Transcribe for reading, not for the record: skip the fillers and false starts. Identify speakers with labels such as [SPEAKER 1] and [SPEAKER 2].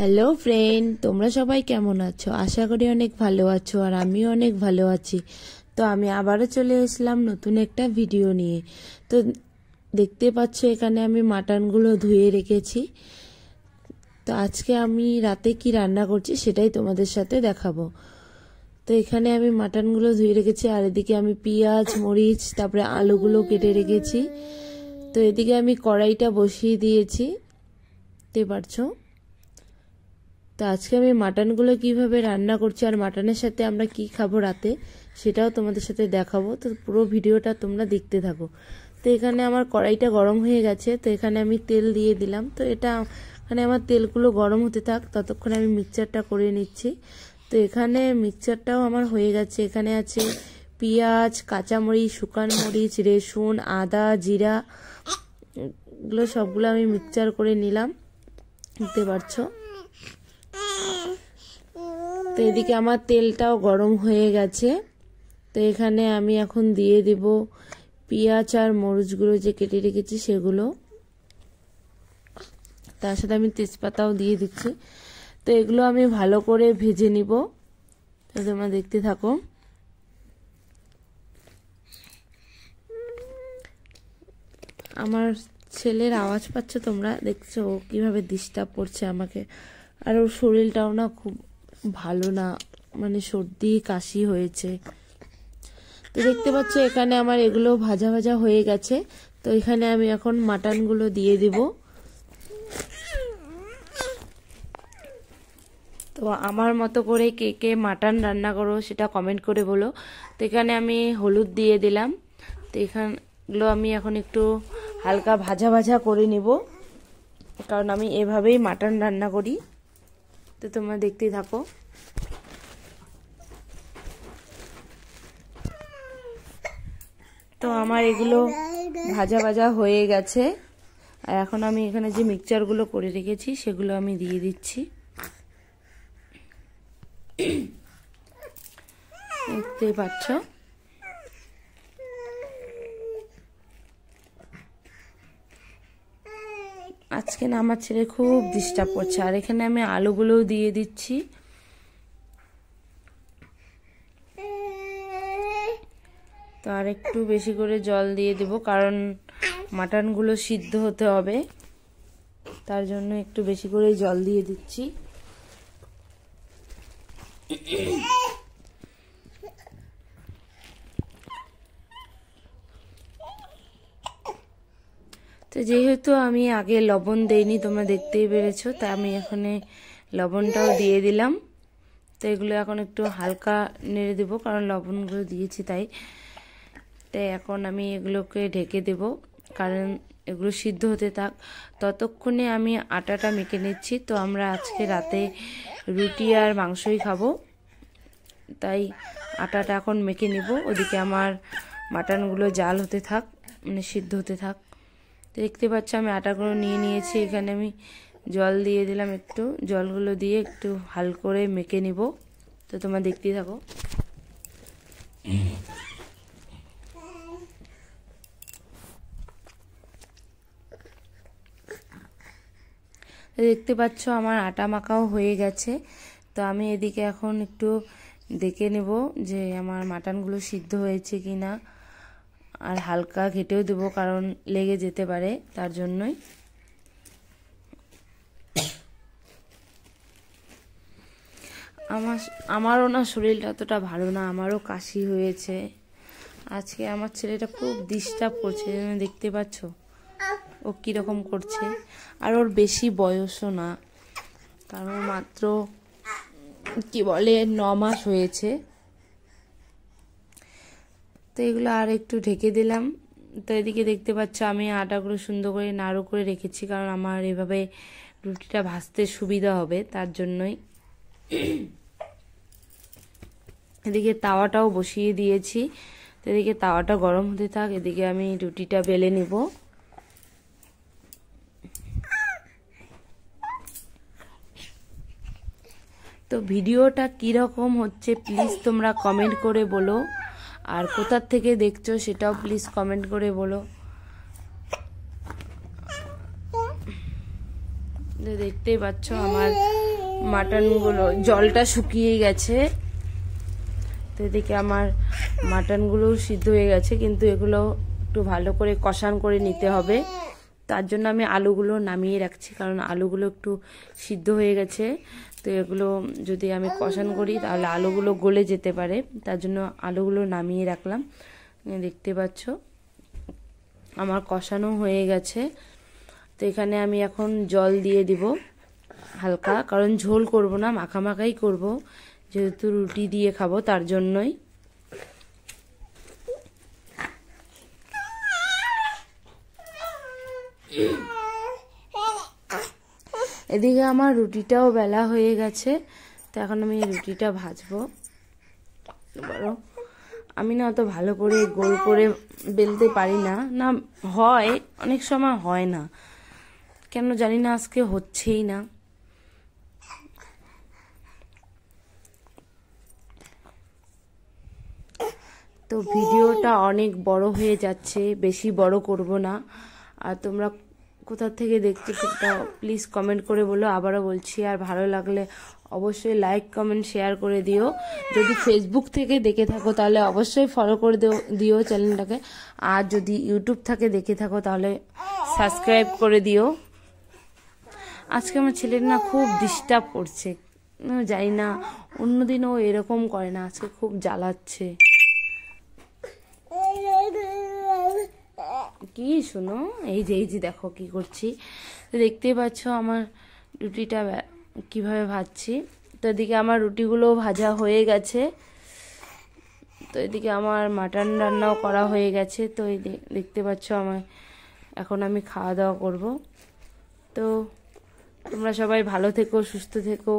[SPEAKER 1] Hello friend, তোমরা সবাই কেমন আছো? আশা করি অনেক ভালো আছো, আর আমিও অনেক ভালো আছি। তো আমি আবারও চলে এসলাম নতুন একটা ভিডিও নিয়ে। তো দেখতে পাচ্ছ এখানে আমি মাটনগুলো ধুয়ে রেখেছি। তো আজকে আমি রাতে কি রান্না করছি সেটাই তোমাদের সাথে দেখাবো। তো এখানে আমি মাটনগুলো ধুয়ে রেখেছি, আর এদিকে আমি পেঁয়াজ, মরিচ, তারপরে আলুগুলো কেটে রেখেছি। তো এদিকে আমি কড়াইটা বসিয়ে দিয়েছি, দেখতে পারছো। তো আজকে আমি মাটনগুলো কিভাবে রান্না করছি আর মাটনের সাথে আমরা কি খাবো রাতে, সেটাও তোমাদের সাথে দেখাবো। তো পুরো ভিডিওটা তোমরা দেখতে থাকো। তো এখানে আমার কড়াইটা গরম হয়ে গেছে, তো এখানে আমি তেল দিয়ে দিলাম। তো এখানে আমার তেলগুলো গরম হতে থাক, ততক্ষণে আমি মিক্সচারটা করে নিচ্ছি। তো এখানে মিক্সচারটাও আমার হয়ে গেছে। এখানে আছে পেঁয়াজ, কাঁচামরিচ, শুকনো মরিচ, রসুন, আদা, জিরা, এগুলো সবগুলো আমি মিক্সচার করে নিলাম, দেখতে পারছো। তো এদিকে আমার তেলটাও গরম হয়ে গেছে। তো এখানে আমি এখন দিয়ে দেব পেঁয়াজ আর মরিচগুলো যে কেটে রেখেছি সেগুলো, তার সাথে আমি তেজপাতাও দিয়ে দিচ্ছি। তো এগুলো আমি ভালো করে ভেজে নিব, তো তোমরা দেখতে থাকো। আমার ছেলের আওয়াজ পাচ্ছ তোমরা, দেখছো ও কিভাবে ডিস্টার্ব করছে আমাকে। আর ওর শরীরটাও না খুব ভালো না, মানে সর্দি কাশি হয়েছে। তো দেখতে পাচ্ছ এখানে আমার এগুলো ভাজা ভাজা হয়ে গেছে। তো এখানে আমি এখন মাটনগুলো দিয়ে দিব। তো আমার মতো করে কে কে মাটন রান্না করো সেটা কমেন্ট করে বলো। তো এখানে আমি হলুদ দিয়ে দিলাম। তো এখানগুলো আমি এখন একটু হালকা ভাজা ভাজা করে নিব, কারণ আমি এভাবেই মাটন রান্না করি। তো তোমরা দেখতেই থাকো। তো আমার এগুলো ভাজা ভাজা হয়ে গেছে, আর এখন আমি এখানে যে মিক্সচারগুলো করে রেখেছি সেগুলো আমি দিয়ে দিচ্ছি, দেখতেই পাচ্ছ। আজকে না আমার ছেলে খুব ডিস্টার্ব করছে। আর এখানে আমি আলুগুলোও দিয়ে দিচ্ছি। তো আর একটু বেশি করে জল দিয়ে দেব, কারণ মাটনগুলো সিদ্ধ হতে হবে, তার জন্য একটু বেশি করে জল দিয়ে দিচ্ছি। তো যেহেতু আমি আগে লবণ দেইনি, তোমরা দেখতেই পেরেছো, তা আমি এখানে লবণটাও দিয়ে দিলাম। তো এগুলো এখন একটু হালকা নেড়ে দেবো, কারণ লবণগুলো দিয়েছি তাই। তাই এখন আমি এগুলোকে ঢেকে দেব, কারণ এগুলো সিদ্ধ হতে থাক। ততক্ষণে আমি আটাটা মেখে নিচ্ছি। তো আমরা আজকে রাতে রুটি আর মাংসই খাবো, তাই আটাটা এখন মেখে নিব। ওদিকে আমার মাটনগুলো জাল হতে থাক, মানে সিদ্ধ হতে থাক। দেখতে পাচ্ছ আমি আটাগুলো নিয়ে নিয়েছি। এখানে আমি জল দিয়ে দিলাম, একটু জলগুলো দিয়ে একটু হালকা করে মেখে নিব। তো তোমরা দেখতেই থাকো। দেখতে পাচ্ছ আমার আটা মাখাও হয়ে গেছে। তো আমি এদিকে এখন একটু দেখে নেব যে আমার মাটনগুলো সিদ্ধ হয়েছে কিনা, আর হালকা ঘেটেও দেবো, কারণ লেগে যেতে পারে, তার জন্যই। আমারও না শরীরটা অতটা ভালো না, আমারও কাশি হয়েছে। আজকে আমার ছেলেটা খুব ডিস্টার্ব করছে, দেখতে পাচ্ছ ও কিরকম করছে। আর ওর বেশি বয়সও না, কারণ মাত্র কি বলে 9 মাস হয়েছে। তো এগুলো আর একটু ঢেকে দিলাম। তো এদিকে দেখতে পাচ্ছ আমি আটাগুলো সুন্দর করে নাড়ু করে রেখেছি, কারণ আমার এভাবে রুটিটা ভাজতে সুবিধা হবে, তার জন্যই। এদিকে তাওয়াটাও বসিয়ে দিয়েছি। তো এদিকে তাওয়াটা গরম হতে থাক, এদিকে আমি রুটিটা বেলে নিব। তো ভিডিওটা কীরকম হচ্ছে প্লিজ তোমরা কমেন্ট করে বলো, আর কোথার থেকে দেখছো সেটাও প্লিজ কমেন্ট করে বলো। দেখতেই পাচ্ছ আমার মাটনগুলো জলটা শুকিয়ে গেছে। তো এদিকে আমার মাটনগুলো সিদ্ধ হয়ে গেছে, কিন্তু এগুলো একটু ভালো করে কষান করে নিতে হবে। তার জন্য আমি আলুগুলো নামিয়ে রাখছি, কারণ আলুগুলো একটু সিদ্ধ হয়ে গেছে। তো এগুলো যদি আমি কষান করি তাহলে আলুগুলো গলে যেতে পারে, তার জন্য আলুগুলো নামিয়ে রাখলাম। দেখতে পাচ্ছ আমার কষানো হয়ে গেছে। তো এখানে আমি এখন জল দিয়ে দিব হালকা, কারণ ঝোল করব না, মাখামাখাই করব, যেহেতু রুটি দিয়ে খাবো তার জন্যই। এদিকে আমার রুটিটাও বেলা হয়ে গেছে। তো এখন আমি রুটিটা ভাজবো। আমি না অত ভালো করে গোল করে বেলতে পারি না, না হয় অনেক সময় হয় না, কেন জানি না, আজকে হচ্ছেই না। তো ভিডিওটা অনেক বড় হয়ে যাচ্ছে, বেশি বড় করব না। আর তোমরা কোথা থেকে দেখছো সেটা প্লিজ কমেন্ট করে বলো, আবারও বলছি। আর ভালো লাগলে অবশ্যই লাইক কমেন্ট শেয়ার করে দিও। যদি ফেসবুক থেকে দেখে থাকো তাহলে অবশ্যই ফলো করে দিও চ্যানেলটাকে। আর যদি ইউটিউব থেকে দেখে থাকো তাহলে সাবস্ক্রাইব করে দিও। আজকে আমার ছেলের না খুব ডিস্টার্ব করছে, জানি না, অন্যদিনও এরকম করে না, আজকে খুব জ্বালাচ্ছে। কি শোনো, এই যে দেখো কি করছি। তো দেখতেই পাচ্ছ আমার রুটিটা কিভাবে ভাজছি। তো এদিকে আমার রুটিগুলো ভাজা হয়ে গেছে। তো এদিকে আমার মাটন রান্নাও করা হয়ে গেছে। তো এই দেখতে পাচ্ছ আমার এখন আমি খাওয়া দাওয়া করব। তো তোমরা সবাই ভালো থেকো, সুস্থ থেকো।